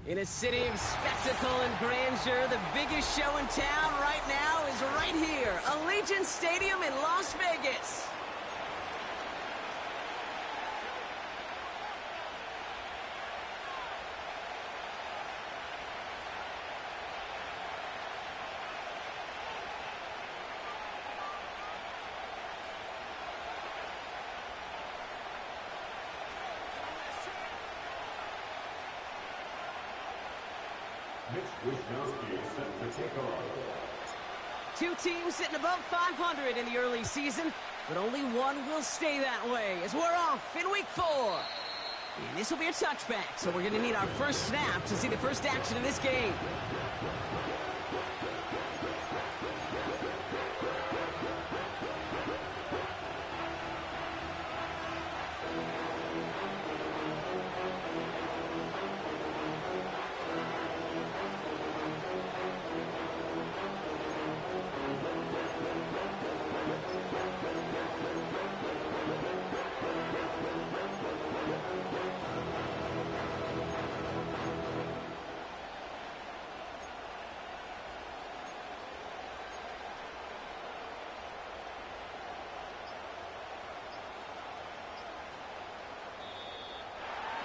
In a city of spectacle and grandeur, the biggest show in town right now is right here, Allegiant Stadium in Las Vegas. Two teams sitting above 500 in the early season, but only one will stay that way as we're off in week 4. And this will be a touchback, so we're going to need our first snap to see the first action of this game.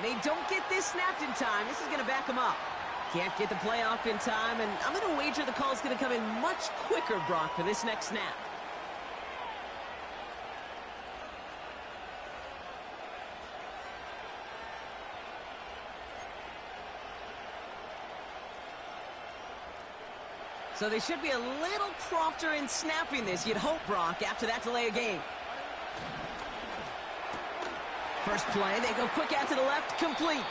They don't get this snapped in time. This is going to back them up. Can't get the play off in time, and I'm going to wager the call's going to come in much quicker, Brock, for this next snap. So they should be a little prompter in snapping this, you'd hope, Brock, after that delay of game. First play, they go quick out to the left, complete.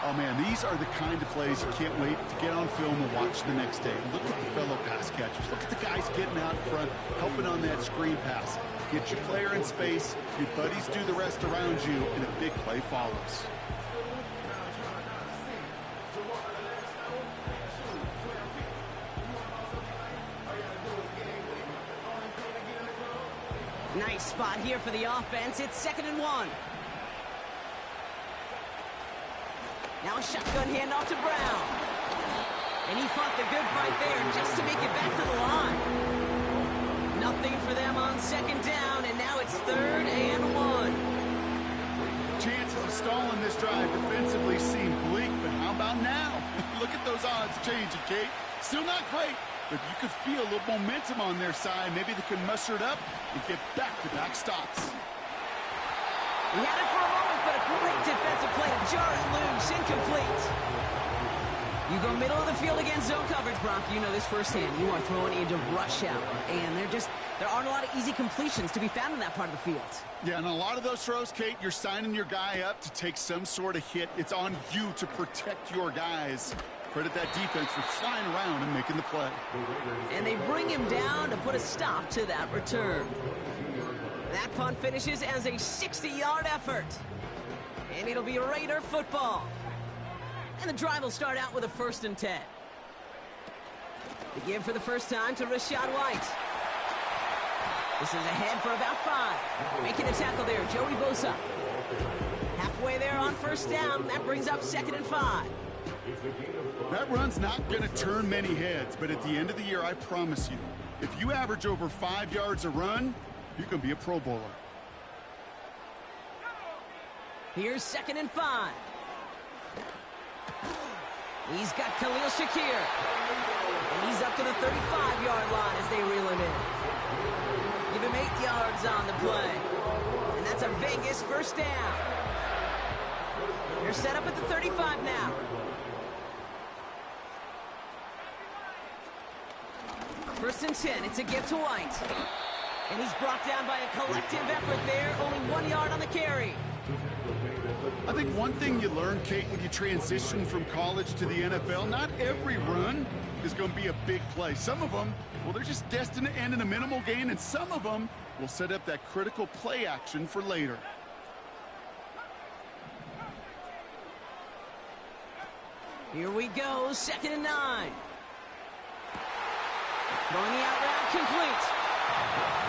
Oh, man, these are the kind of plays you can't wait to get on film and watch the next day. Look at the fellow pass catchers. Look at the guys getting out in front, helping on that screen pass. Get your player in space, your buddies do the rest around you, and a big play follows. Nice spot here for the offense. It's 2nd and 1. Now a shotgun handoff to Brown. And he fought the good fight there just to make it back to the line. Nothing for them on 2nd down, and now it's 3rd and 1. Chances of stalling this drive defensively seem bleak, but how about now? Look at those odds changing, Kate. Still not great, but you could feel a little momentum on their side. Maybe they can muster it up and get back-to-back stops. He had it for a moment, but a great defensive play to jar it loose, incomplete. You go middle of the field against zone coverage, Brock. You know this firsthand. You are throwing into rush hour, and there aren't a lot of easy completions to be found in that part of the field. Yeah, and a lot of those throws, Kate, you're signing your guy up to take some sort of hit. It's on you to protect your guys. Credit that defense for flying around and making the play. And they bring him down to put a stop to that return. That punt finishes as a 60-yard effort. And it'll be Raider football. And the drive will start out with a 1st and 10. The give for the first time to Rashad White. This is ahead for about 5. Making a tackle there, Joey Bosa. Halfway there on 1st down. That brings up 2nd and 5. That run's not going to turn many heads, but at the end of the year, I promise you, if you average over 5 yards a run, you can be a Pro Bowler. Here's 2nd and 5. He's got Khalil Shakir. And he's up to the 35-yard line as they reel him in. Give him 8 yards on the play. And that's a Vegas 1st down. They're set up at the 35 now. 1st and 10, it's a give to White. And he's brought down by a collective effort there, only 1 yard on the carry. I think one thing you learn, Kate, when you transition from college to the NFL, not every run is going to be a big play. Some of them, well, they're just destined to end in a minimal gain, and some of them will set up that critical play action for later. Here we go, 2nd and 9. Throwing the out route complete.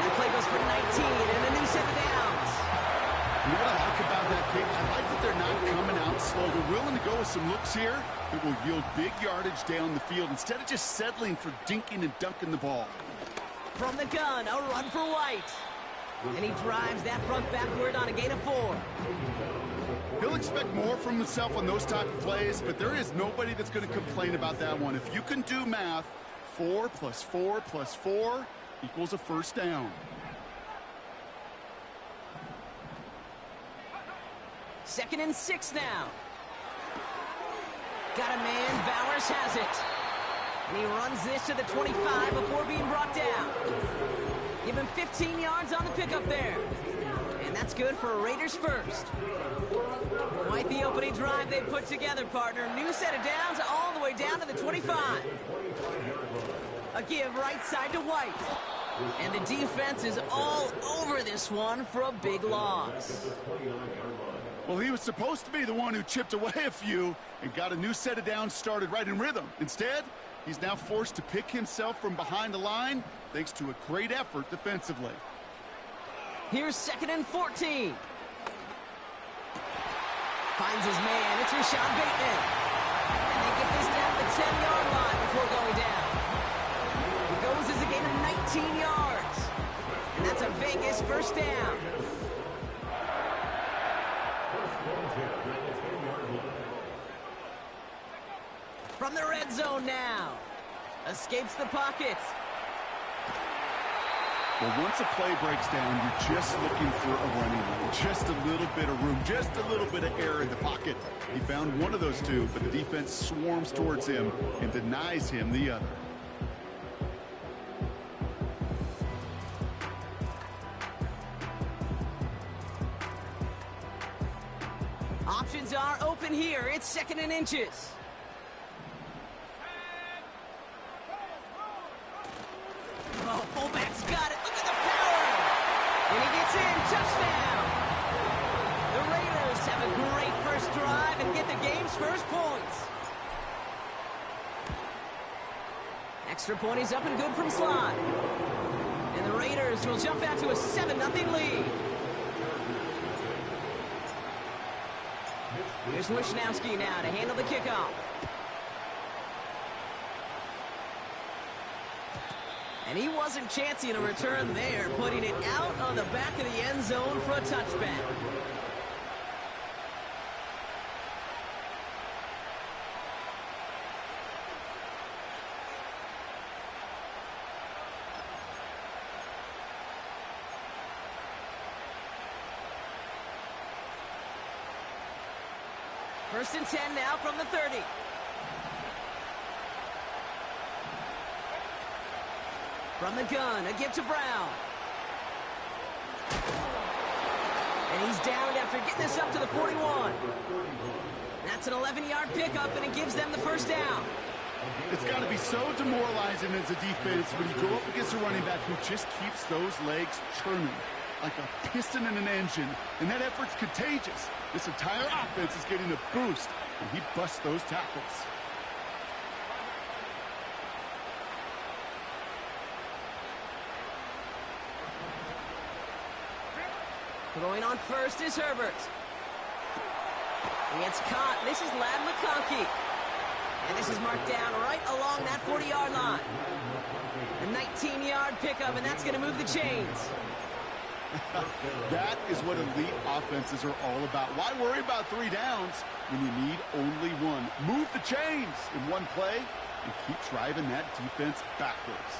That play goes for 19 and a new set of downs. You know what I like about that kick? I like that they're not coming out slow. They're willing to go with some looks here that will yield big yardage down the field instead of just settling for dinking and dunking the ball. From the gun, a run for White. And he drives that front backward on a gain of 4. He'll expect more from himself on those type of plays, but there is nobody that's going to complain about that one. If you can do math, 4 plus 4 plus 4 equals a first down. Second and 6 now. Got a man, Bowers has it. And he runs this to the 25 before being brought down. Give him 15 yards on the pickup there. And that's good for Raiders first. Quite the opening drive they put together, partner. New set of downs all the way down to the 25. A give right side to White. And the defense is all over this one for a big loss. Well, he was supposed to be the one who chipped away a few and got a new set of downs started right in rhythm. Instead, he's now forced to pick himself from behind the line thanks to a great effort defensively. Here's second and 14. Finds his man. It's Rashad Bateman. And they get this down to the 10-yard line before going down. It goes as a gain of 19 yards. And that's a Vegas first down. From the red zone now. Escapes the pocket. Well, once a play breaks down, you're just looking for a running lane. Just a little bit of room, just a little bit of air in the pocket. He found one of those two, but the defense swarms towards him and denies him the other. Options are open here. It's second and inches. Oh, fullback's got it. Look at the power. And he gets in. Touchdown. The Raiders have a great first drive and get the game's first points. Extra point is up and good from slot. And the Raiders will jump out to a 7-0 lead. Here's Wishnowski now to handle the kickoff. And he wasn't chancing a return there, putting it out on the back of the end zone for a touchback. First and 10 now from the 30. From the gun, a give to Brown. And he's down after getting this up to the 41. That's an 11-yard pickup, and it gives them the first down. It's got to be so demoralizing as a defense when you go up against a running back who just keeps those legs churning like a piston in an engine, and that effort's contagious. This entire offense is getting a boost, and he busts those tackles. Throwing on first is Herbert. He gets caught. This is Ladd McConkey. And this is marked down right along that 40-yard line. A 19-yard pickup, and that's going to move the chains. That is what elite offenses are all about. Why worry about 3 downs when you need only one? Move the chains in one play and keep driving that defense backwards.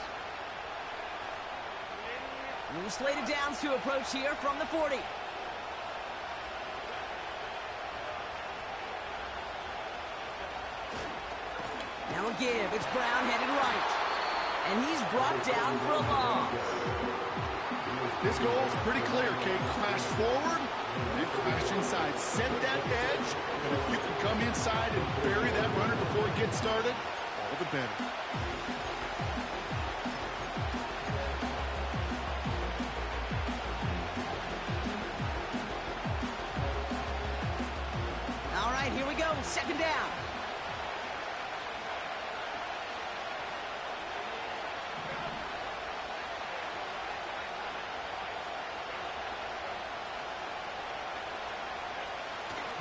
New slated downs to approach here from the 40. Now a give. It's Brown headed right. And he's brought down for a loss. This goal is pretty clear, Kate. Crash forward, and then crash inside. Set that edge, and if you can come inside and bury that runner before it gets started, all the better. All right, here we go. Second down.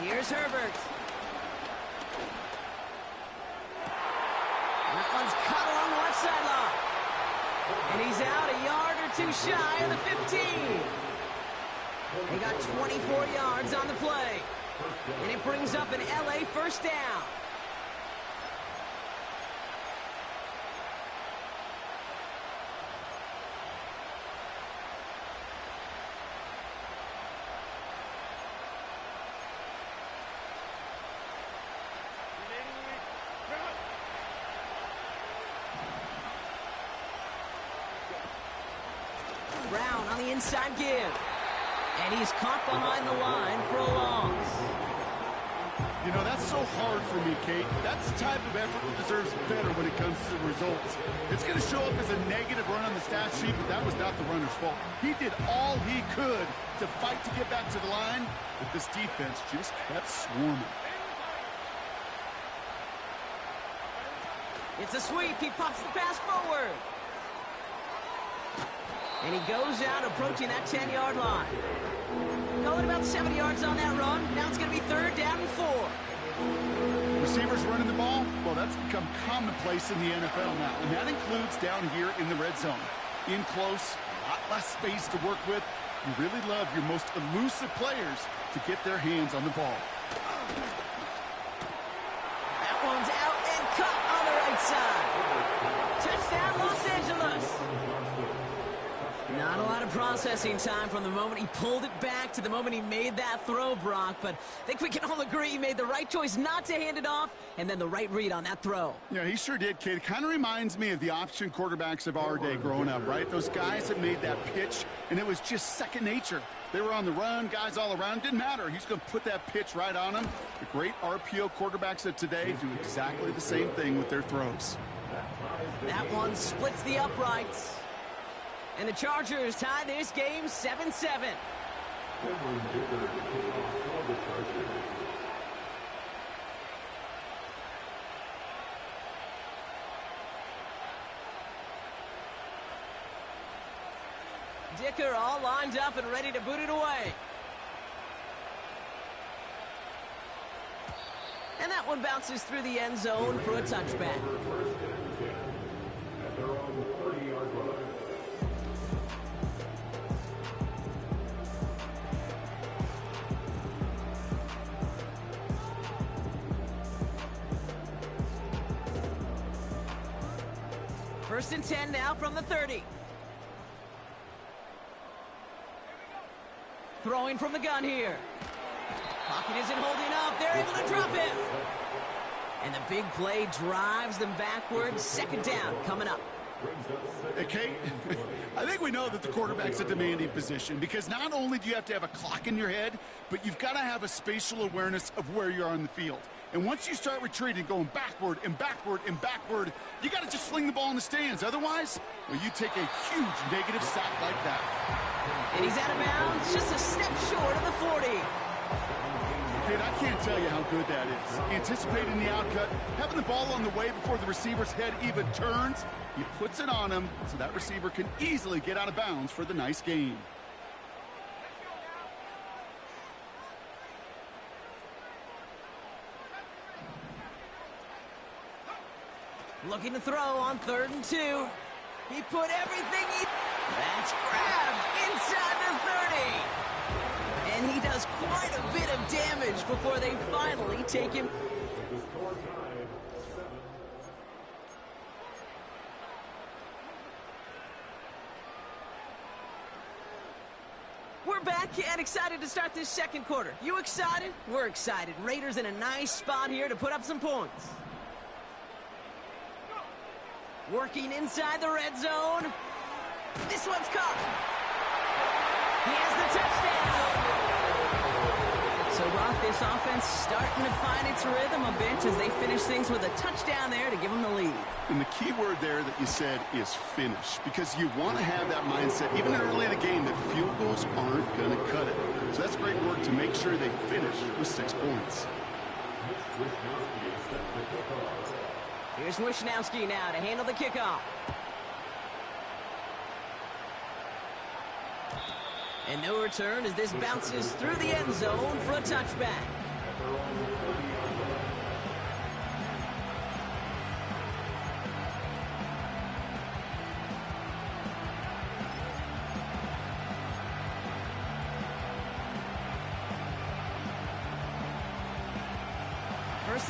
Here's Herbert. That one's caught along the left sideline. And he's out a yard or two shy of the 15. They got 24 yards on the play. And it brings up an LA first down. Brown on the inside give. And he's caught behind the line for a loss. You know, that's so hard for me, Kate. That's the type of effort that deserves better when it comes to the results. It's going to show up as a negative run on the stat sheet, but that was not the runner's fault. He did all he could to fight to get back to the line, but this defense just kept swarming. It's a sweep. He pops the pass forward. And he goes out approaching that 10-yard line. Going about 70 yards on that run. Now it's going to be 3rd down and 4. Receivers running the ball, well, that's become commonplace in the NFL now, and that includes down here in the red zone. In close, a lot less space to work with. You really love your most elusive players to get their hands on the ball. That one's out and cut on the right side. Touchdown, Los Angeles. Not a lot of processing time from the moment he pulled it back to the moment he made that throw, Brock. But I think we can all agree he made the right choice not to hand it off, and then the right read on that throw. Yeah, he sure did, Kate. It kind of reminds me of the option quarterbacks of our day growing up, right? Those guys that made that pitch, and it was just second nature. They were on the run, guys all around. Didn't matter. He's going to put that pitch right on them. The great RPO quarterbacks of today do exactly the same thing with their throws. That one splits the uprights. And the Chargers tie this game 7-7. Dicker all lined up and ready to boot it away. And that one bounces through the end zone for a touchback. First and 10 now from the 30. Throwing from the gun here. Pocket isn't holding up. They're able to drop it. And the big play drives them backwards. 2nd down coming up. Hey, Kate, I think we know that the quarterback's a demanding position because not only do you have to have a clock in your head, but you've got to have a spatial awareness of where you are on the field. And once you start retreating, going backward and backward and backward, you got to just fling the ball in the stands. Otherwise, well, you take a huge negative sack like that. And he's out of bounds, just a step short of the 40. Kid, I can't tell you how good that is. Anticipating the outcut, having the ball on the way before the receiver's head even turns, he puts it on him so that receiver can easily get out of bounds for the nice gain. Looking to throw on 3rd and 2. He put everything he... That's grabbed inside the 30. And he does quite a bit of damage before they finally take him. We're back and excited to start this 2nd quarter. You excited? We're excited. Raiders in a nice spot here to put up some points. Working inside the red zone. This one's caught. He has the touchdown. So, Brock, this offense starting to find its rhythm a bit as they finish things with a touchdown there to give them the lead. And the key word there that you said is finish, because you want to have that mindset, even early in the game, that field goals aren't going to cut it. So that's great work to make sure they finish with 6 points. Here's Wishnowski now to handle the kickoff. And no return as this bounces through the end zone for a touchback. First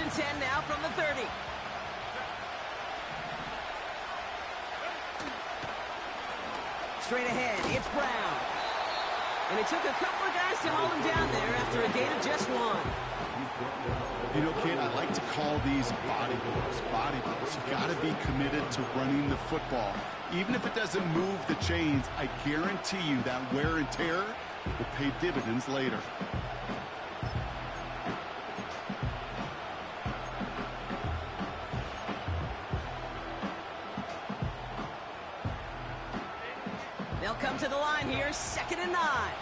and 10 now from the 30. Straight ahead, it's Brown. And it took a couple of guys to hold him down there after a gain of just one. You know, kid, I like to call these body blows. Body blows. You got to be committed to running the football. Even if it doesn't move the chains, I guarantee you that wear and tear will pay dividends later. They'll come to the line here, 2nd and 9.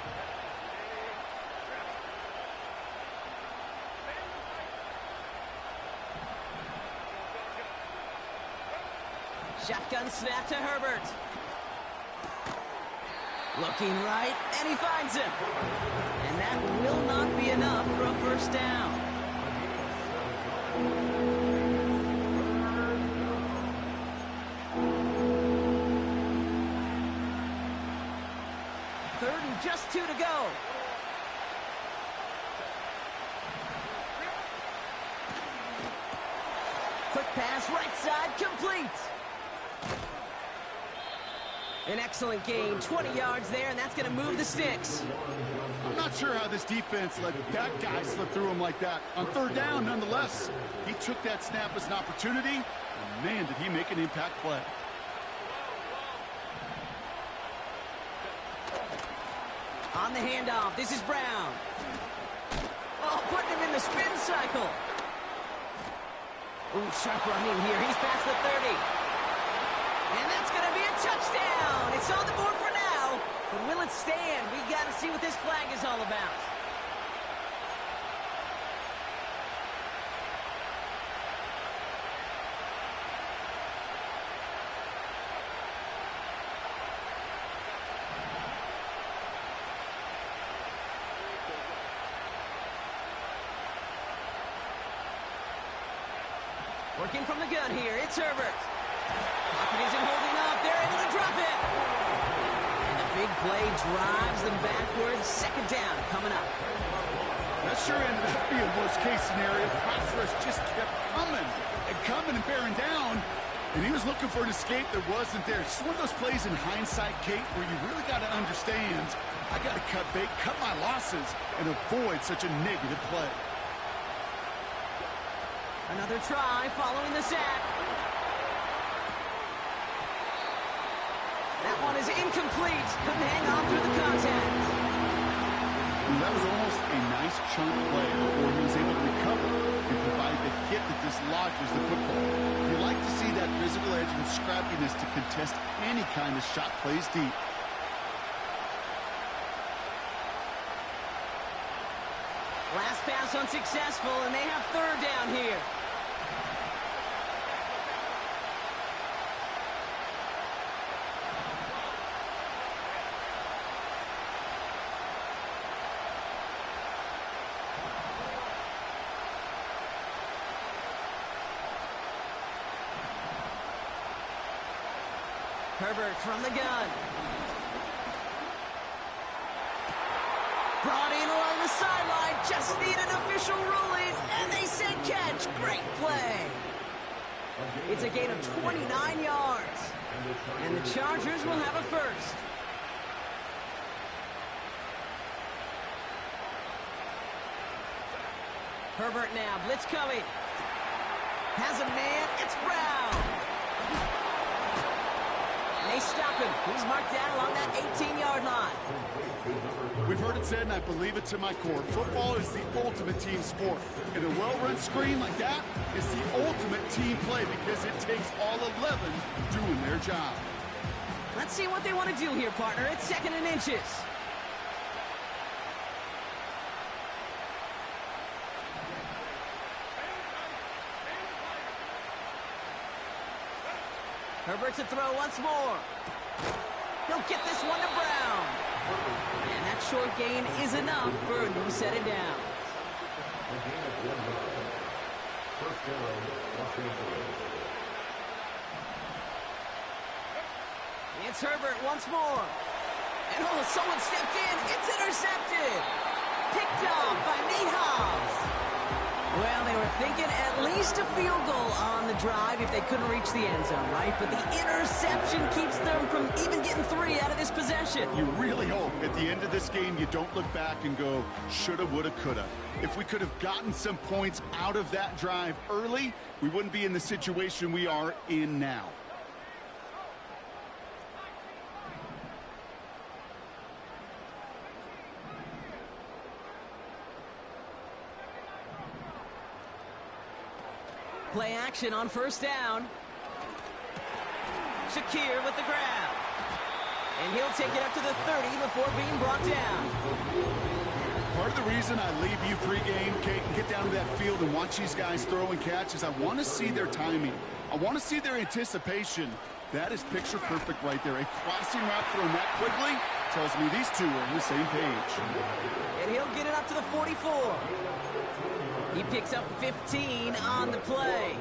Shotgun snap to Herbert. Looking right, and he finds him. And that will not be enough for a first down. Third and just 2 to go. Quick pass, right side, complete. An excellent gain, 20 yards there, and that's going to move the sticks. I'm not sure how this defense let that guy slip through him like that. On 3rd down, nonetheless, he took that snap as an opportunity, and man, did he make an impact play. On the handoff, this is Brown. Oh, putting him in the spin cycle. Ooh, sharp running here. He's past the 30. And that's going to be a touchdown. It's on the board for now. But will it stand? We got to see what this flag is all about. Working from the gun here, it's Herbert. Pocket isn't holding up, they're able to drop it. And the big play drives them backwards. 2nd down coming up. That sure ended up being worst-case scenario. Pass rush just kept coming and bearing down. And he was looking for an escape that wasn't there. Just one of those plays in hindsight, Kate, where you really got to understand, I got to cut bait, cut my losses, and avoid such a negative play. Another try following the sack. That one is incomplete. Couldn't hang on through the contact. Well, that was almost a nice chunk play before he was able to recover and provide the hit that dislodges the football. You like to see that physical edge and scrappiness to contest any kind of shot plays deep. Last pass unsuccessful, and they have 3rd down here. Herbert from the gun. Brought in along the sideline, just need an official ruling, and they say catch. Great play. It's a gain of 29 yards, and the Chargers will have a first. Herbert now, blitz coming. Has a man, it's Brown. And they stop him. He's marked down along that 18-yard line. We've heard it said, and I believe it to my core. Football is the ultimate team sport. And a well-run screen like that is the ultimate team play because it takes all 11 doing their job. Let's see what they want to do here, partner. It's 2nd and inches. Herbert to throw once more. He'll get this one to Brown. And that short gain is enough for a new set of downs. It's Herbert once more. And oh, someone stepped in. It's intercepted. Picked off by Nate Hobbs. Well, they were thinking at least a field goal on the drive if they couldn't reach the end zone, right? But the interception keeps them from even getting 3 out of this possession. You really hope at the end of this game you don't look back and go, shoulda, woulda, coulda. If we could have gotten some points out of that drive early, we wouldn't be in the situation we are in now. Play action on first down. Shakir with the grab. And he'll take it up to the 30 before being brought down. Part of the reason I leave you pregame, Kate, and get down to that field and watch these guys throw and catch is I want to see their timing. I want to see their anticipation. That is picture perfect right there. A crossing route thrown that quickly tells me these two are on the same page. And he'll get it up to the 44. He picks up 15 on the play.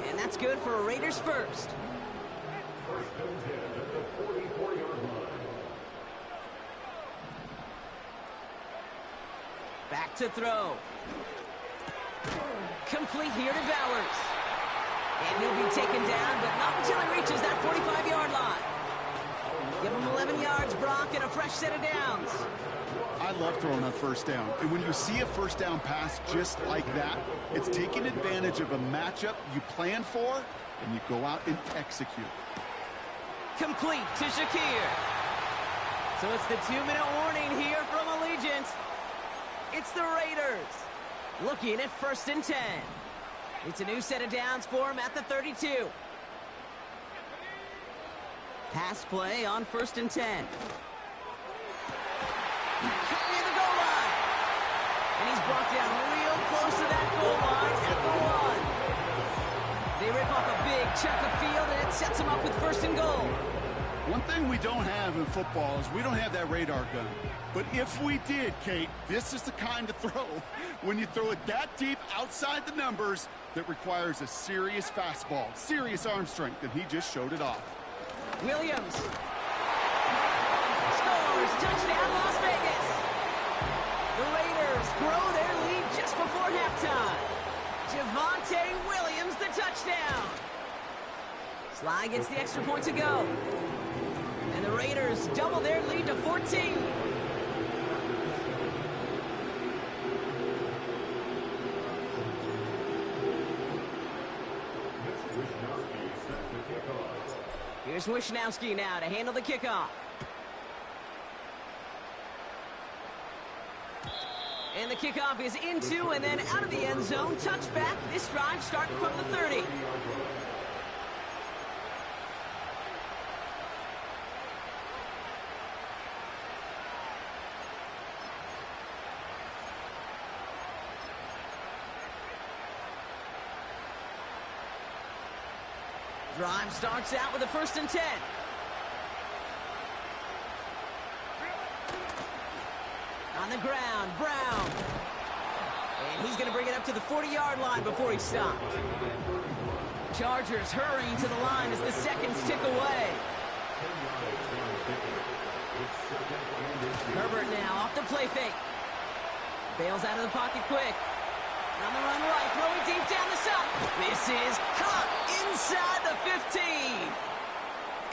And that's good for a Raiders first. Back to throw. Complete here to Bowers. And he'll be taken down, but not until he reaches that 45-yard line. Give him 11 yards, Brock, and a fresh set of downs. I love throwing on first down. And when you see a first down pass just like that, it's taking advantage of a matchup you plan for, and you go out and execute. Complete to Shakir. So it's the 2-minute warning here from Allegiant. It's the Raiders looking at 1st and 10. It's a new set of downs for him at the 32. Pass play on 1st and 10. Near the goal line. And he's brought down real close to that goal line at the 1. They rip off a big chunk of field, and it sets him up with 1st and goal. One thing we don't have in football is we don't have that radar gun. But if we did, Kate, this is the kind of throw, when you throw it that deep outside the numbers, that requires a serious fastball, serious arm strength, and he just showed it off. Williams scores, touchdown Las Vegas. The Raiders grow their lead just before halftime. Javonte Williams, the touchdown. Sly gets the extra point to go. And the Raiders double their lead to 14. Here's Wishnowski now to handle the kickoff. And the kickoff is into and then out of the end zone. Touchback. This drive starting from the 30. Drive starts out with a 1st and 10. On the ground, Brown. And he's going to bring it up to the 40-yard line before he's stopped. Chargers hurrying to the line as the seconds tick away. Herbert now off the play fake. Bails out of the pocket quick. On the run right, throwing deep down the side. This is caught inside the 15.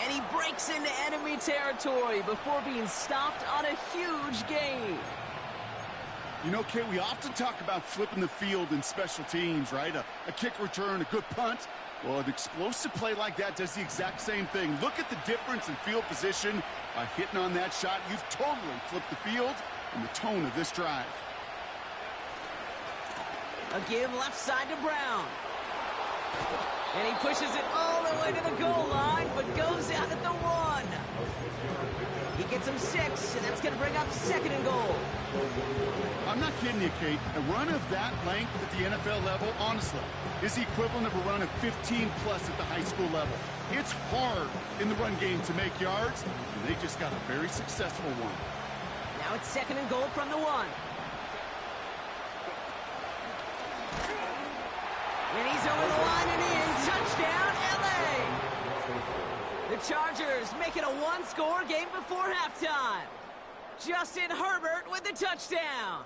And he breaks into enemy territory before being stopped on a huge gain. You know, Kate, we often talk about flipping the field in special teams, right? A kick return, a good punt. Well, an explosive play like that does the exact same thing. Look at the difference in field position. By hitting on that shot, you've totally flipped the field and the tone of this drive. A give left side to Brown. And he pushes it all the way to the goal line, but goes out at the 1. He gets him 6, and that's going to bring up 2nd and goal. I'm not kidding you, Kate. A run of that length at the NFL level, honestly, is the equivalent of a run of 15-plus at the high school level. It's hard in the run game to make yards, and they just got a very successful one. Now it's 2nd and goal from the 1. And he's over the line and in. Touchdown, LA! The Chargers make it a one-score game before halftime. Justin Herbert with the touchdown.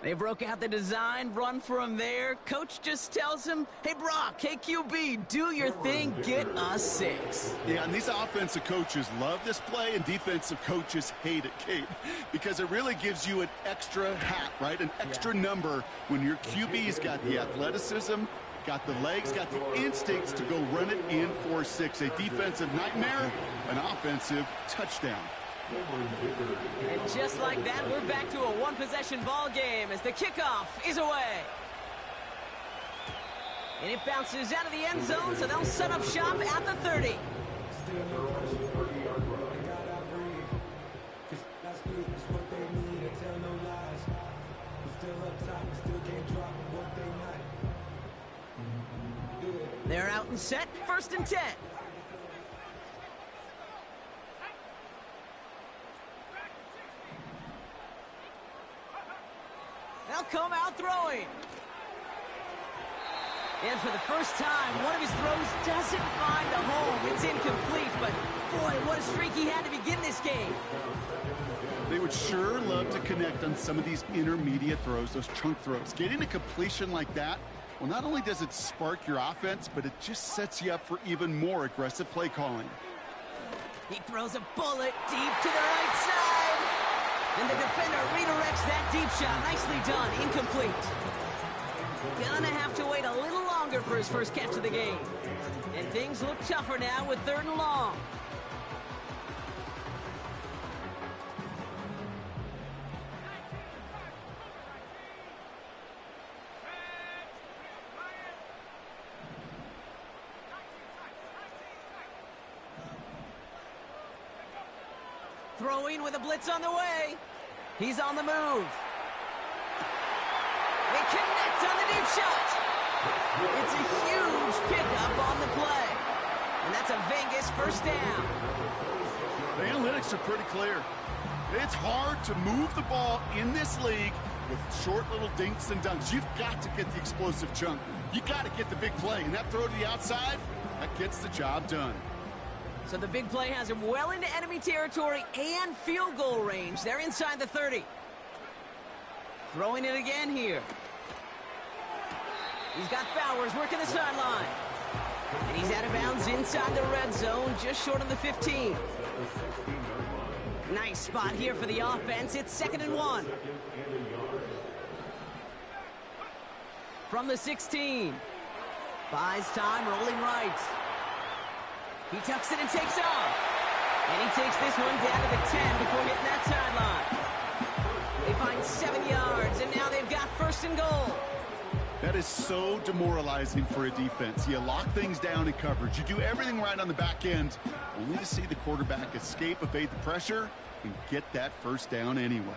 They broke out the design, run for him there. Coach just tells him, hey, Brock, hey, QB, do your thing, get us 6. Yeah, and these offensive coaches love this play, and defensive coaches hate it, Kate, because it really gives you an extra hat, right? An extra number when your QB's got the athleticism, got the legs, got the instincts to go run it in for 6. A defensive nightmare, an offensive touchdown. And just like that, we're back to a one-possession ball game as the kickoff is away. And it bounces out of the end zone, so they'll set up shop at the 30. They're out and set, 1st and 10. They'll come out throwing. And for the first time, one of his throws doesn't find a home. It's incomplete, but boy, what a streak he had to begin this game. They would sure love to connect on some of these intermediate throws, those chunk throws. Getting a completion like that, well, not only does it spark your offense, but it just sets you up for even more aggressive play calling. He throws a bullet deep to the right side. And the defender redirects that deep shot. Nicely done. Incomplete. Gonna have to wait a little longer for his first catch of the game. And things look tougher now with 3rd and long. Throwing with a blitz on the way. He's on the move. They connect on the deep shot. It's a huge pickup on the play. And that's a Vegas first down. The analytics are pretty clear. It's hard to move the ball in this league with short little dinks and dunks. You've got to get the explosive chunk. You got to get the big play. And that throw to the outside, that gets the job done. So the big play has him well into enemy territory and field goal range. They're inside the 30. Throwing it again here. He's got Bowers working the sideline. And he's out of bounds inside the red zone, just short of the 15. Nice spot here for the offense. It's 2nd and 1. From the 16. Buys time, rolling right. He tucks it and takes off. And he takes this one down to the 10 before hitting that sideline. They find 7 yards, and now they've got 1st and goal. That is so demoralizing for a defense. You lock things down in coverage. You do everything right on the back end, only to see the quarterback escape, evade the pressure, and get that first down anyway.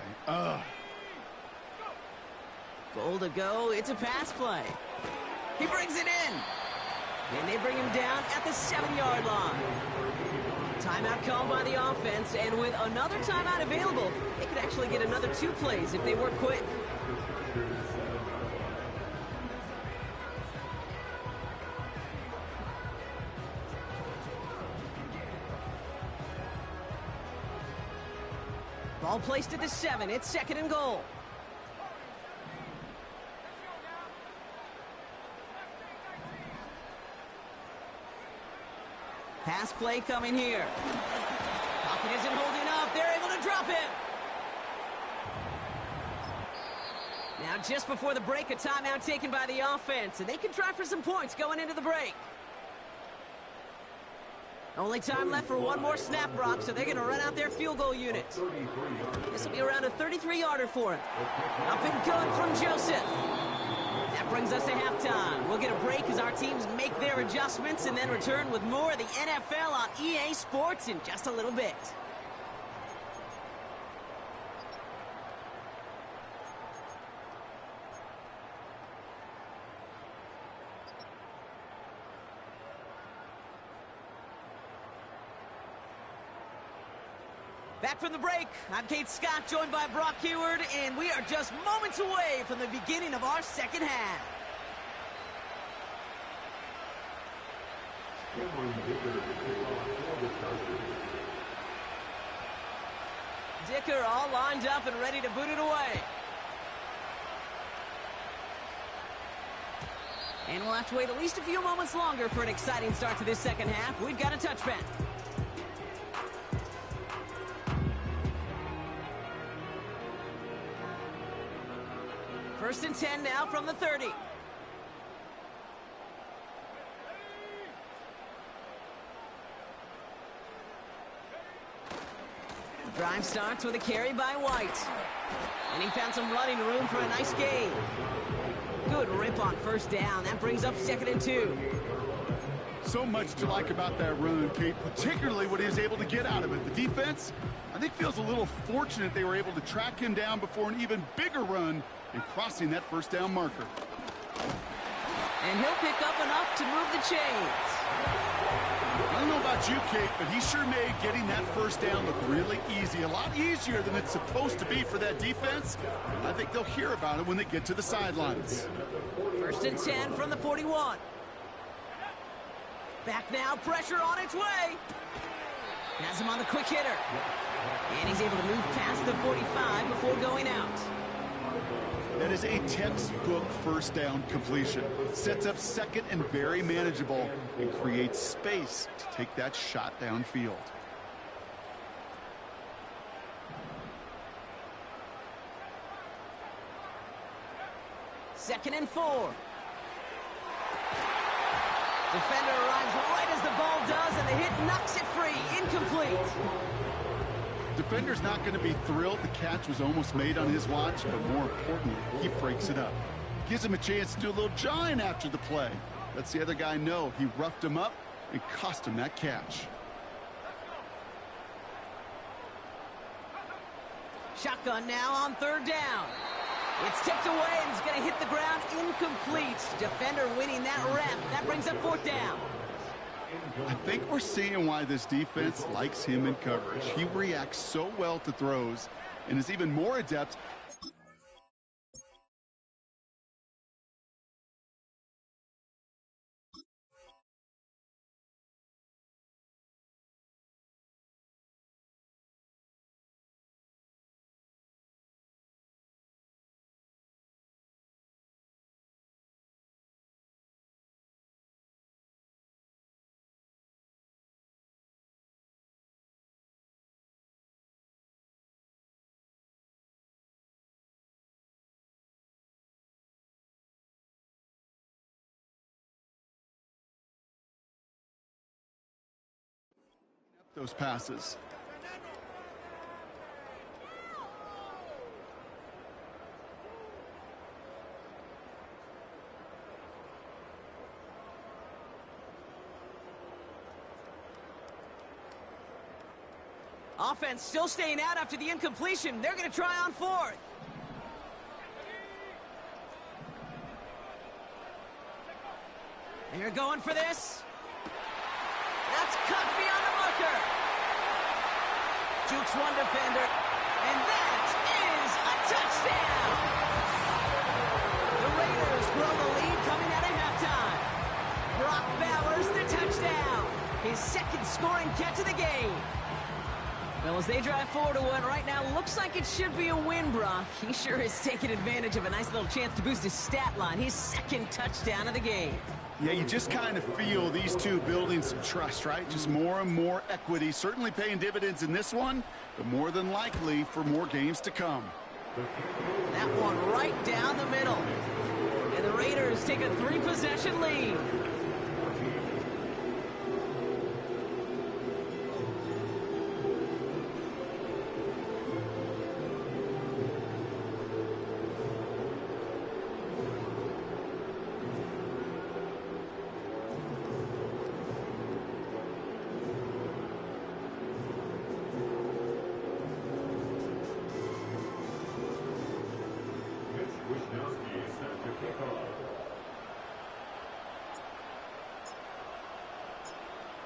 Goal to go. It's a pass play. He brings it in. And they bring him down at the 7-yard line. Timeout called by the offense, and with another timeout available, they could actually get another 2 plays if they work quick. Ball placed at the 7. It's 2nd and goal. Pass play coming here. Pocket isn't holding up. They're able to drop him. Now, just before the break, a timeout taken by the offense, and they can try for some points going into the break. Only time left for one more snap, Brock, so they're going to run out their field goal unit. This will be around a 33-yarder for him. Up and good from Joseph. That brings us to halftime. We'll get a break as our teams make their adjustments and then return with more of the NFL on EA Sports in just a little bit. Back from the break, I'm Kate Scott, joined by Brock Heward, and we are just moments away from the beginning of our second half. Dicker all lined up and ready to boot it away. And we'll have to wait at least a few moments longer for an exciting start to this second half. We've got a touchback. First and 10 now from the 30. Drive starts with a carry by White. And he found some running room for a nice gain. Good rip on first down. That brings up 2nd and 2. So much to like about that run, Kate, particularly what he was able to get out of it. The defense, I think, feels a little fortunate they were able to track him down before an even bigger run and crossing that first down marker. And he'll pick up enough to move the chains. I don't know about you, Kate, but he sure made getting that first down look really easy. A lot easier than it's supposed to be for that defense. I think they'll hear about it when they get to the sidelines. First and 10 from the 41. Back now, pressure on its way. Has him on the quick hitter. And he's able to move past the 45 before going out. That is a textbook first down completion. Sets up second and very manageable and creates space to take that shot downfield. Second and 4. Defender arrives right as the ball does, and the hit knocks it free. Incomplete. Defender's not going to be thrilled the catch was almost made on his watch, but more importantly, he breaks it up. Gives him a chance to do a little jawing after the play. Lets the other guy know he roughed him up and cost him that catch. Shotgun now on 3rd down. It's tipped away and it's going to hit the ground incomplete. Defender winning that rep. That brings up 4th down. I think we're seeing why this defense likes him in coverage. He reacts so well to throws and is even more adept. Those passes. Offense still staying out after the incompletion. They're going to try on 4th. They're going for this. That's cut beyond the marker. Jukes one defender, and that is a touchdown. The Raiders grow the lead coming out of halftime. Brock Bowers the touchdown. His 2nd scoring catch of the game. Well, as they drive 4-1 right now, looks like it should be a win, Brock. He sure has taken advantage of a nice little chance to boost his stat line. His 2nd touchdown of the game. Yeah, you just kind of feel these two building some trust, right? Just more and more equity, certainly paying dividends in this one, but more than likely for more games to come. That one right down the middle. And the Raiders take a 3-possession lead.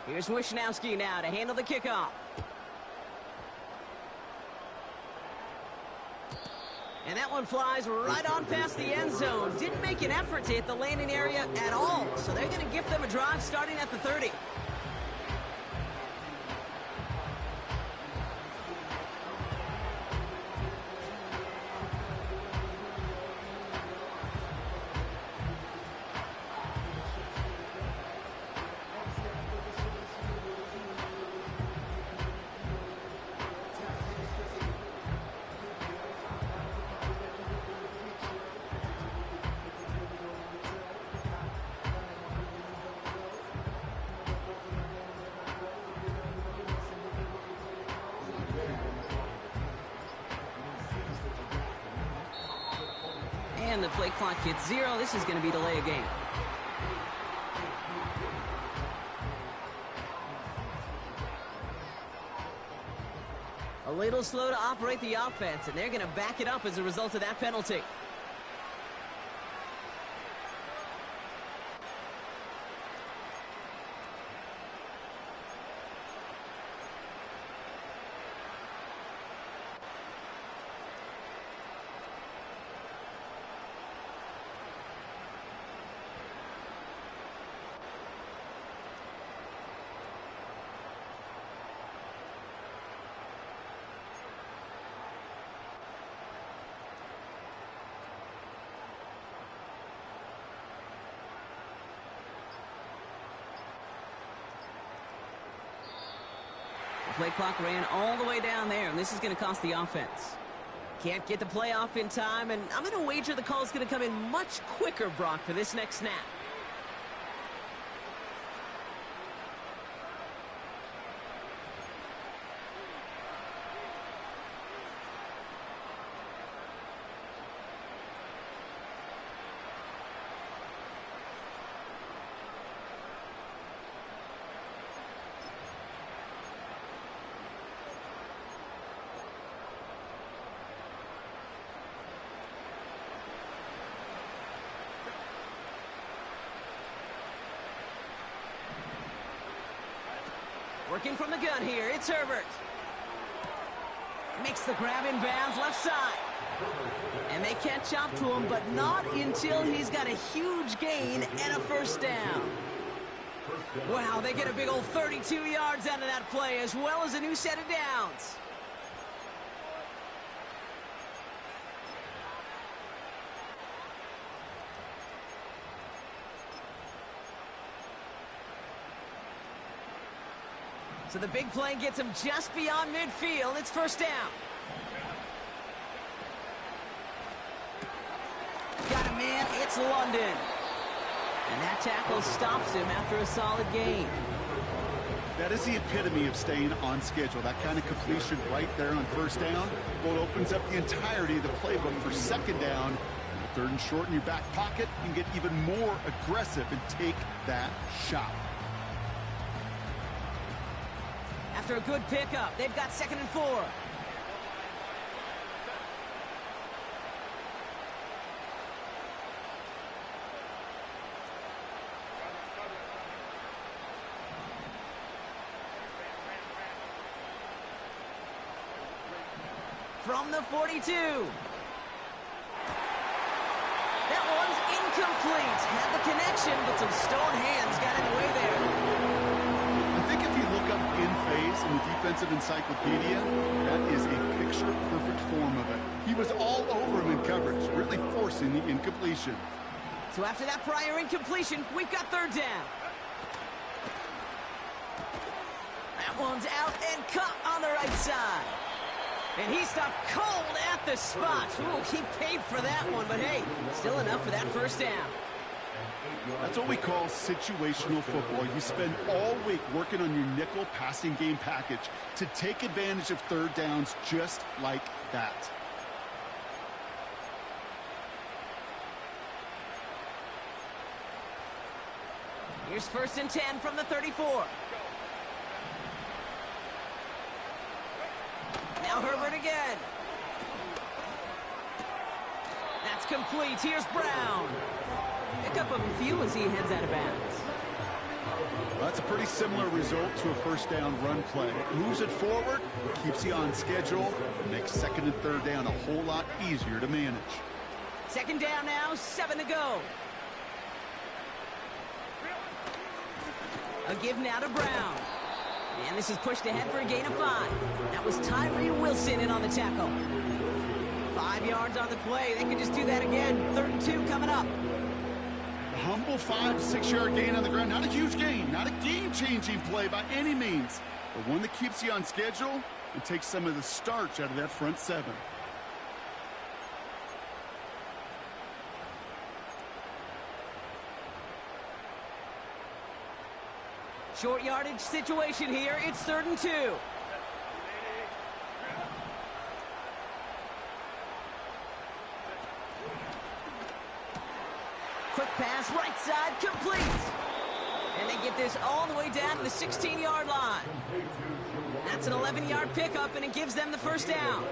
Here's Wishnowski now to handle the kickoff. And that one flies right on past the end zone. Didn't make an effort to hit the landing area at all. So they're going to give them a drive starting at the 30. and the play clock hits 0. This is going to be delay a game. A little slow to operate the offense, and they're going to back it up as a result of that penalty. Play clock ran all the way down there, and this is going to cost the offense. Can't get the play off in time, and I'm going to wager the call is going to come in much quicker, Brock, for this next snap. Working from the gun here, it's Herbert. Makes the grab in bounds, left side. And they catch up to him, but not until he's got a huge gain and a first down. Wow, they get a big old 32 yards out of that play, as well as a new set of downs. So the big play gets him just beyond midfield. It's first down. Got him, man. It's London. And that tackle stops him after a solid gain. That is the epitome of staying on schedule. That kind of completion right there on first down. Well, it opens up the entirety of the playbook for second down. Third and short in your back pocket. You can get even more aggressive and take that shot. After a good pickup, they've got 2nd and 4. From the 42. That one's incomplete. Had the connection, but some stone hands got in the way there. In phase in the defensive encyclopedia, that is a picture-perfect form of it. He was all over him in coverage, really forcing the incompletion. So after that prior incompletion, we've got third down. That one's out and caught on the right side. And he stopped cold at the spot. Ooh, he paid for that one, but hey, still enough for that first down. That's what we call situational football. You spend all week working on your nickel passing game package to take advantage of third downs just like that. Here's 1st and 10 from the 34. Now Herbert again. That's complete. Here's Brown. Pick up of a few as he heads out of bounds. Well, that's a pretty similar result to a first down run play. Moves it forward, keeps you on schedule, and makes 2nd and 3rd down a whole lot easier to manage. 2nd down now, 7 to go. A give now to Brown. And this is pushed ahead for a gain of 5. That was Tyree Wilson in on the tackle. 5 yards on the play. They could just do that again. 3rd and 2 coming up. Humble 5 to 6 yard gain on the ground. Not a huge gain, not a game-changing play by any means, but one that keeps you on schedule and takes some of the starch out of that front 7. Short yardage situation here. It's 3rd and 2. get this all the way down to the 16-yard line. That's an 11-yard pickup, and it gives them the first down.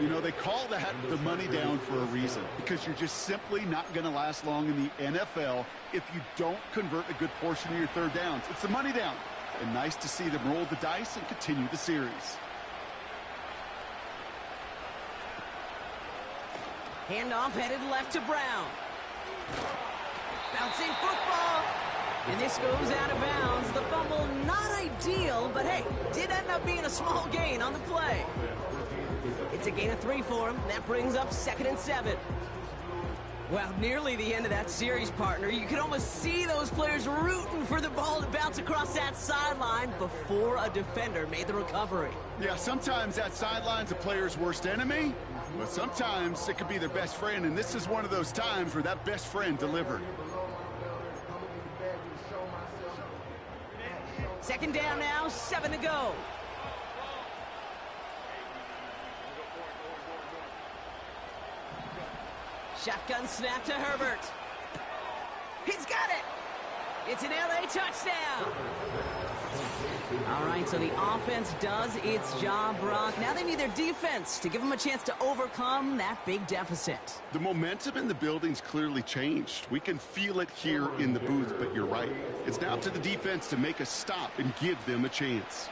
You know, they call that the money down for a reason, because you're just simply not going to last long in the NFL if you don't convert a good portion of your third downs. It's the money down. And nice to see them roll the dice and continue the series. Handoff headed left to Brown. Bouncing football. And this goes out of bounds. The fumble, not ideal, but hey, did end up being a small gain on the play. It's a gain of 3 for him. That brings up 2nd and 7. Well, nearly the end of that series, partner. You can almost see those players rooting for the ball to bounce across that sideline before a defender made the recovery. Yeah, sometimes that sideline's a player's worst enemy, but sometimes it could be their best friend, and this is one of those times where that best friend delivered. 2nd down now, 7 to go. Shotgun snap to Herbert. He's got it. It's an LA touchdown. All right, so the offense does its job, Brock. Now they need their defense to give them a chance to overcome that big deficit. The momentum in the building's clearly changed. We can feel it here in the booth, but you're right. It's now up to the defense to make a stop and give them a chance.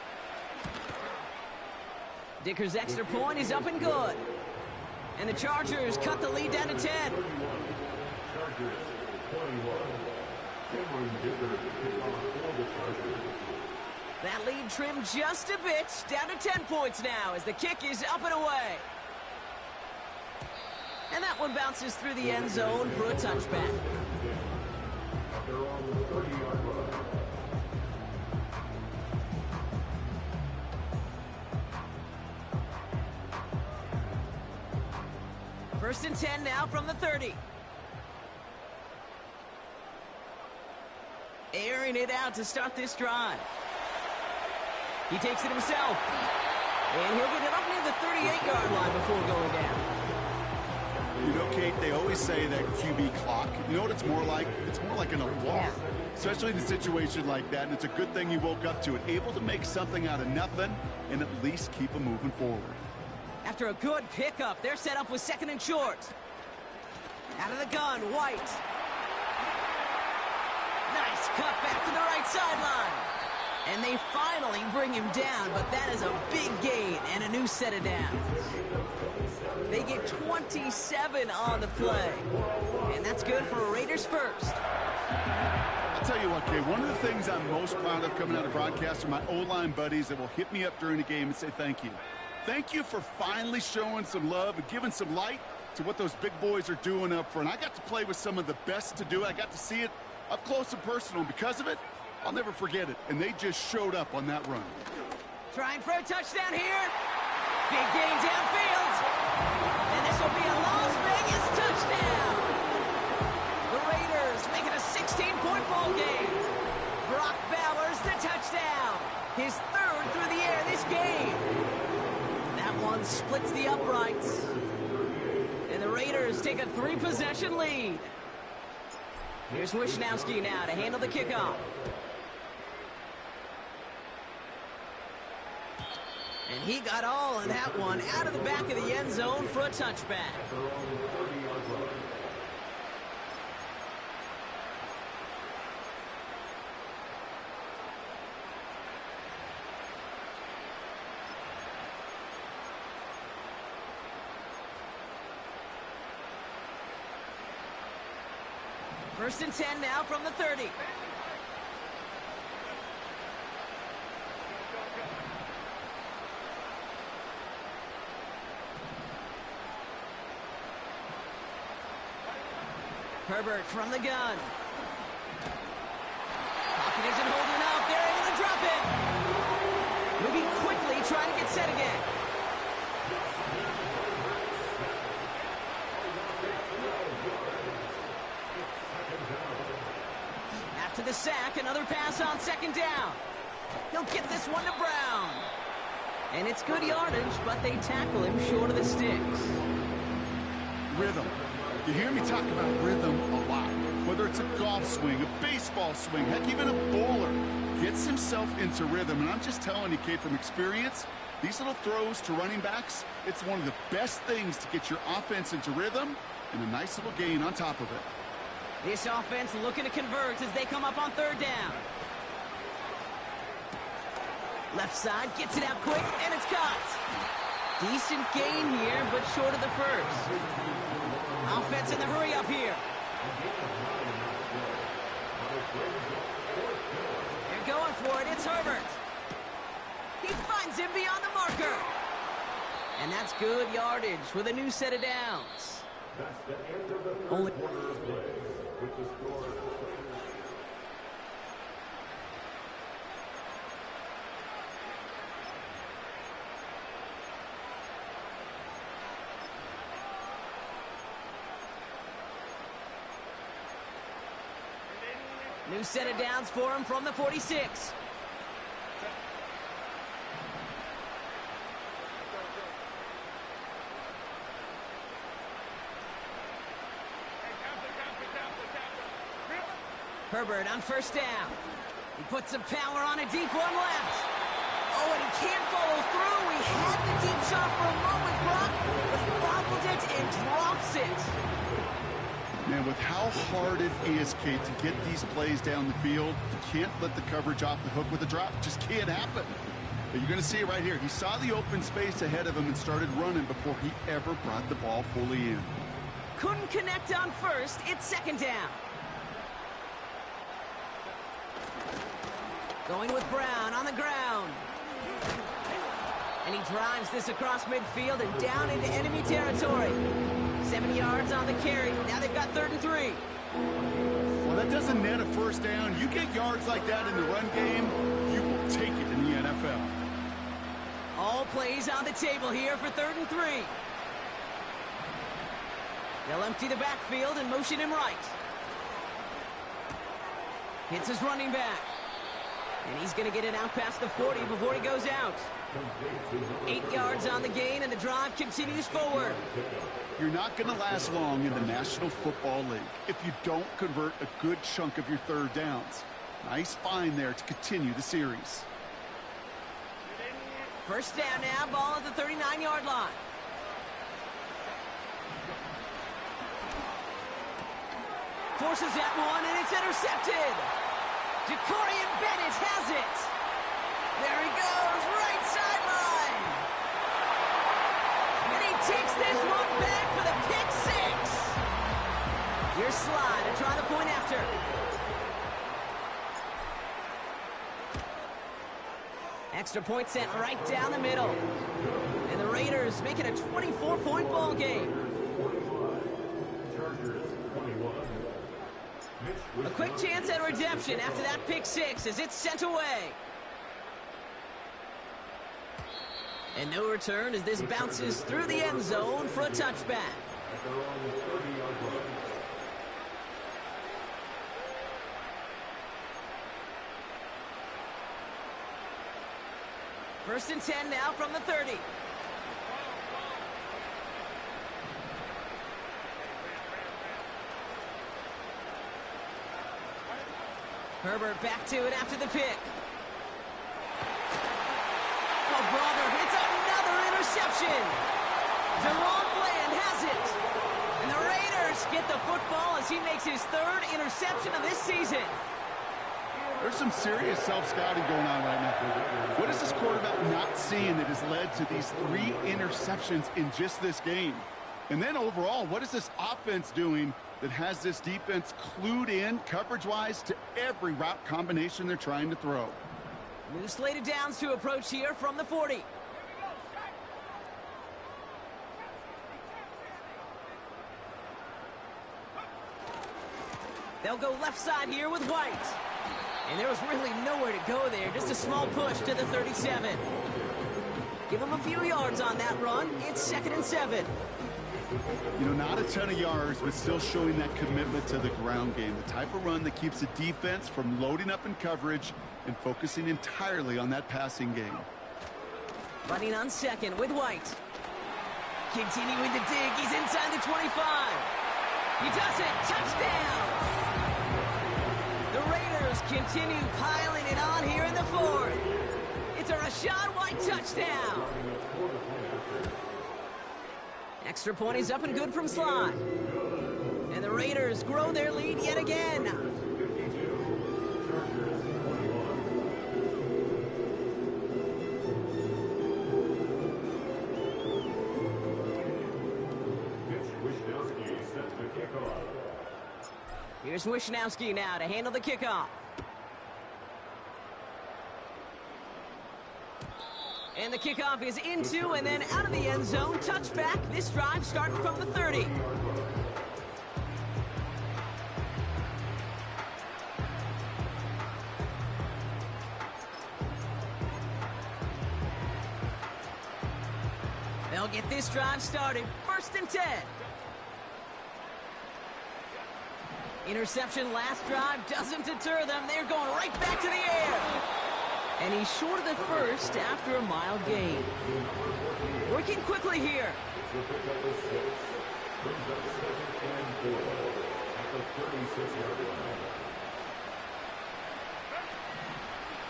Dicker's extra point is up and good. And the Chargers cut the lead down to 10. That lead trimmed just a bit, down to 10 points now as the kick is up and away. And that one bounces through the end zone for a touchback. First and 10 now from the 30. Airing it out to start this drive. He takes it himself. And he'll get it up near the 38-yard line before going down. You know, Kate, they always say that QB clock, you know what it's more like? It's more like an alarm. Especially in a situation like that, and it's a good thing you woke up to it. Able to make something out of nothing and at least keep them moving forward. After a good pickup, they're set up with 2nd and short. Out of the gun, White. Nice cut back to the right sideline. And they finally bring him down, but that is a big gain and a new set of downs. They get 27 on the play. And that's good for a Raiders first. I'll tell you what, Kay, one of the things I'm most proud of coming out of broadcast are my O-line buddies that will hit me up during the game and say thank you. Thank you for finally showing some love and giving some light to what those big boys are doing up front. I got to play with some of the best to do it. I got to see it up close and personal. And because of it, I'll never forget it. And they just showed up on that run. Trying for a touchdown here. Big gain downfield. And this will be a Las Vegas touchdown. The Raiders make it a 16-point ball game. Brock Bowers the touchdown. His 3rd through the air this game. One splits the uprights. And the Raiders take a 3-possession lead. Here's Wishnowski now to handle the kickoff. And he got all of that one out of the back of the end zone for a touchback. First and 10 now from the 30. Herbert from the gun. Pocket isn't holding up. They're able to drop it. Moving quickly, trying to get set again. After the sack, another pass on 2nd down. He'll get this one to Brown. And it's good yardage, but they tackle him short of the sticks. Rhythm. You hear me talk about rhythm a lot. But whether it's a golf swing, a baseball swing, heck, even a bowler, gets himself into rhythm. And I'm just telling you, Kate, from experience, these little throws to running backs, it's one of the best things to get your offense into rhythm and a nice little gain on top of it. This offense looking to convert as they come up on third down. Left side gets it out quick, and it's caught. Decent gain here, but short of the first. Offense in the hurry up here. They're going for it. It's Herbert. He finds him beyond the marker. And that's good yardage with a new set of downs. That's the end of the third quarter of play with the score. New set of downs for him from the 46. Herbert on first down. He puts some power on a deep one left. Oh, and he can't follow through. He had the deep shot for a moment, Brock, but he bobbled it and drops it. Man, with how hard it is, Kate, to get these plays down the field, you can't let the coverage off the hook with a drop. It just can't happen. But you're going to see it right here. He saw the open space ahead of him and started running before he ever brought the ball fully in. Couldn't connect on first. It's second down. Going with Brown on the ground. And he drives this across midfield and down into enemy territory. 7 yards on the carry. Now they've got 3rd and 3. Well, that doesn't net a first down. You get yards like that in the run game, you will take it in the NFL. All plays on the table here for 3rd and 3. They'll empty the backfield and motion him right. Hits his running back. And he's going to get it out past the 40 before he goes out. 8 yards on the gain, and the drive continues forward. You're not going to last long in the National Football League if you don't convert a good chunk of your third downs. Nice find there to continue the series. First down now, ball at the 39-yard line. Forces that one, and it's intercepted. Jacorian Bennett has it. There he goes, right sideline. And he takes this one back for the pick six. Here's Slide to try the point after. Extra point sent right down the middle. And the Raiders make it a 24-point ball game. A quick chance at redemption after that pick six as it's sent away. And no return as this bounces through the end zone for a touchback. First and 10 now from the 30. Herbert back to it after the pick. Oh, brother, it's another interception. Deron Bland has it. And the Raiders get the football as he makes his 3rd interception of this season. There's some serious self-scouting going on right now. What is this quarterback not seeing that has led to these 3 interceptions in just this game? And then overall, what is this offense doing that has this defense clued in coverage-wise to every route combination they're trying to throw? New slated downs to approach here from the 40. They'll go left side here with White. And there was really nowhere to go there. Just a small push to the 37. Give them a few yards on that run. It's 2nd and 7. You know, not a ton of yards, but still showing that commitment to the ground game. The type of run that keeps the defense from loading up in coverage and focusing entirely on that passing game. Running on 2nd with White. Continuing to dig. He's inside the 25. He does it. Touchdown. just continue piling it on here in the fourth. It's a Rachaad White touchdown. Extra point is up and good from Sly. And the Raiders grow their lead yet again. Here's Wishnowski now to handle the kickoff. And the kickoff is into and then out of the end zone. Touchback. This drive starting from the 30. They'll get this drive started. 1st and 10. Interception last drive doesn't deter them. They're going right back to the air. And he's short of the first after a mild gain. Working quickly here.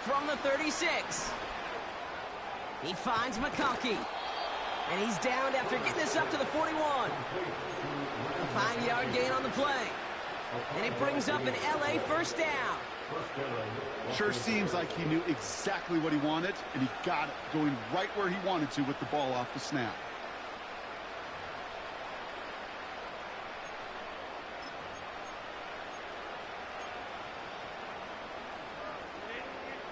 From the 36. He finds McConkey. And he's downed after getting this up to the 41. A 5-yard gain on the play. And it brings up an LA first down. Sure seems like he knew exactly what he wanted, and he got it, going right where he wanted to with the ball off the snap.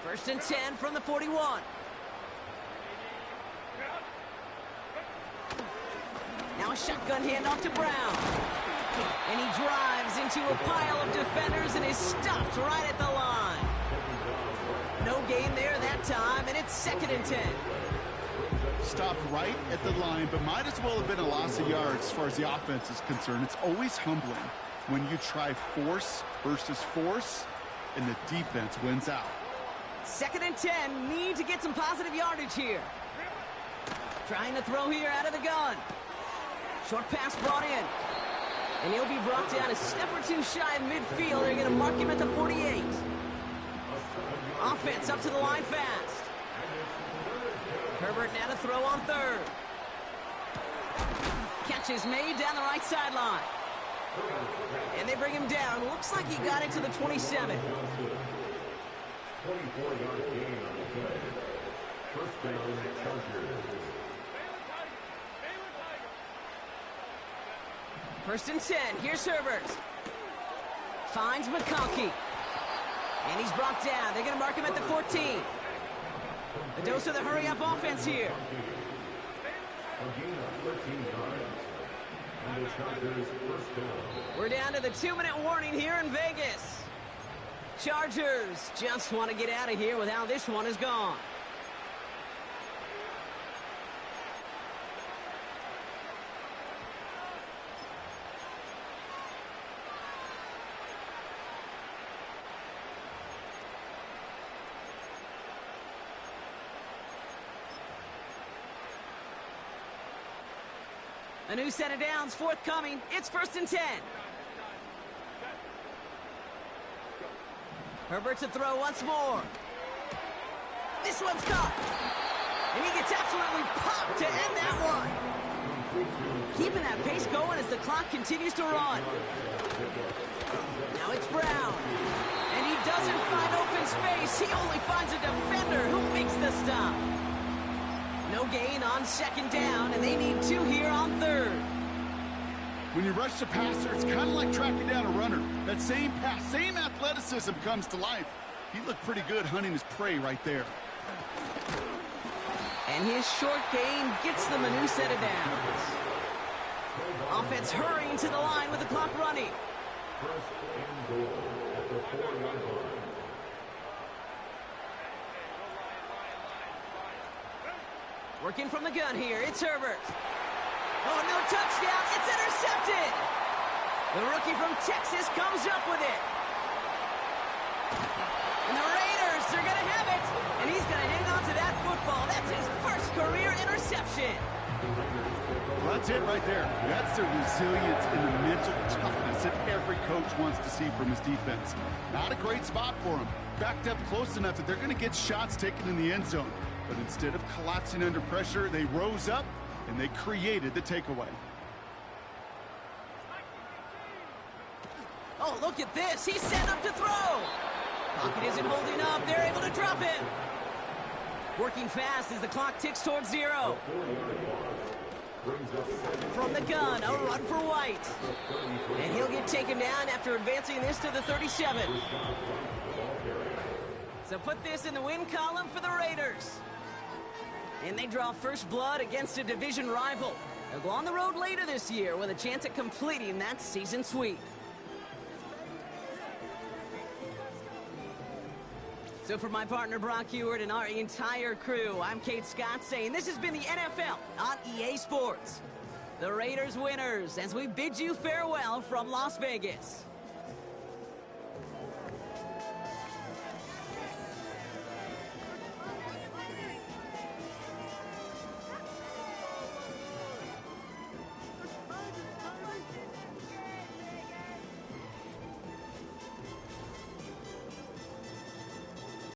First and 10 from the 41. Now a shotgun handoff to Brown. And he drives into a pile of defenders and is stopped right at the line. No gain there that time, and it's 2nd and 10. Stopped right at the line, but might as well have been a loss of yards as far as the offense is concerned. It's always humbling when you try force versus force, and the defense wins out. 2nd and 10, need to get some positive yardage here. Trying to throw here out of the gun. Short pass brought in. And he'll be brought down a step or two shy of midfield. They're going to mark him at the 48. Offense up to the line fast. Herbert now to throw on 3rd. Catch is made down the right sideline. And they bring him down. Looks like he got it to the 27. 24-yard gain on the play. First down, Chargers. 1st and 10. Here's Herbert. Finds McConkey. And he's brought down. They're going to mark him at the 14. The dose of the hurry-up offense here. We're down to the 2-minute warning here in Vegas. Chargers just want to get out of here with how this one is gone. A new set of downs forthcoming. It's 1st and 10. Herbert to throw once more. This one's caught. And he gets absolutely popped to end that one. Keeping that pace going as the clock continues to run. Now it's Brown. And he doesn't find open space. He only finds a defender who makes the stop. No gain on 2nd down, and they need 2 here on 3rd. When you rush the passer, it's kind of like tracking down a runner. That same pass, same athleticism comes to life. He looked pretty good hunting his prey right there. And his short gain gets them a new set of downs. Offense hurrying to the line with the clock running. First and goal at the 4-yard line. Working from the gun here, it's Herbert. Oh, no touchdown, it's intercepted! The rookie from Texas comes up with it. And the Raiders are going to have it, and he's going to hang on to that football. That's his first career interception. Well, that's it right there. That's the resilience and the mental toughness that every coach wants to see from his defense. Not a great spot for him. Backed up close enough that they're going to get shots taken in the end zone. But instead of collapsing under pressure, they rose up and they created the takeaway. Oh, look at this. He's set up to throw. Pocket isn't holding up. They're able to drop it. Working fast as the clock ticks towards 0. From the gun, a run for White. And he'll get taken down after advancing this to the 37. So put this in the win column for the Raiders. And they draw first blood against a division rival. They'll go on the road later this year with a chance at completing that season sweep. So for my partner Brock Ewart and our entire crew, I'm Kate Scott saying this has been the NFL on EA Sports. The Raiders winners as we bid you farewell from Las Vegas.